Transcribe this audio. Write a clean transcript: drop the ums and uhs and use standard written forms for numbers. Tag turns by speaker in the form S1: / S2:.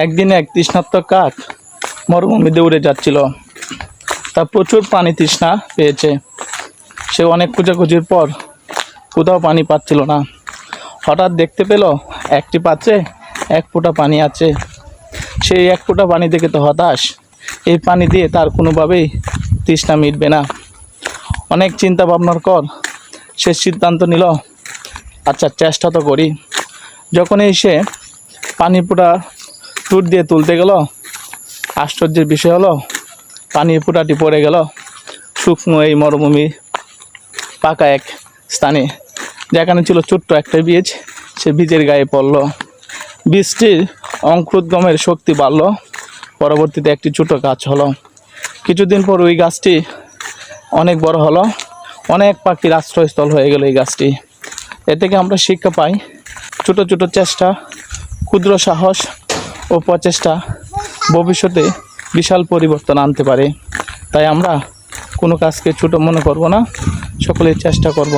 S1: একদিন এক তৃষ্ণার্ত কাক মরুভূমিতে উড়ে যাচ্ছিল। তা প্রচুর পানি তৃষ্ণা পেয়েছে। সে অনেক খোঁজাখুঁজির পর কোথাও পানি পাচ্ছিল না। হঠাৎ দেখতে পেল একটি পাত্রে এক ফোঁটা পানি আছে। সেই এক ফোঁটা পানি দেখে তো হতাশ, এই পানি দিয়ে তার কোনোভাবেই তৃষ্ণা মিটবে না। অনেক চিন্তা ভাবনার পর সে সিদ্ধান্ত নিল, আচ্ছা চেষ্টা তো করি। যখনই সে পানি ফোঁটা টুট দিয়ে তুলতে গেল, আশ্চর্যের বিষয় হলো পানির ফোঁটাটি পড়ে গেল শুকনো এই মরুভূমি পাকা এক স্থানে, যেখানে ছিল ছোট্ট একটা বীজ। সে বীজের গায়ে পড়ল। বীজটির অঙ্কুরোদ্গমের শক্তি বাড়ল। পরবর্তীতে একটি ছোট গাছ হলো। কিছুদিন পর ওই গাছটি অনেক বড় হলো। অনেক পাখির আশ্রয়স্থল হয়ে গেল এই গাছটি। এ থেকে আমরা শিক্ষা পাই, ছোট ছোট চেষ্টা, ক্ষুদ্র সাহস ও প্রচেষ্টা ভবিষ্যতে বিশাল পরিবর্তন আনতে পারে। তাই আমরা কোনো কাজকে ছোট মনে করব না, সকলেই চেষ্টা করব।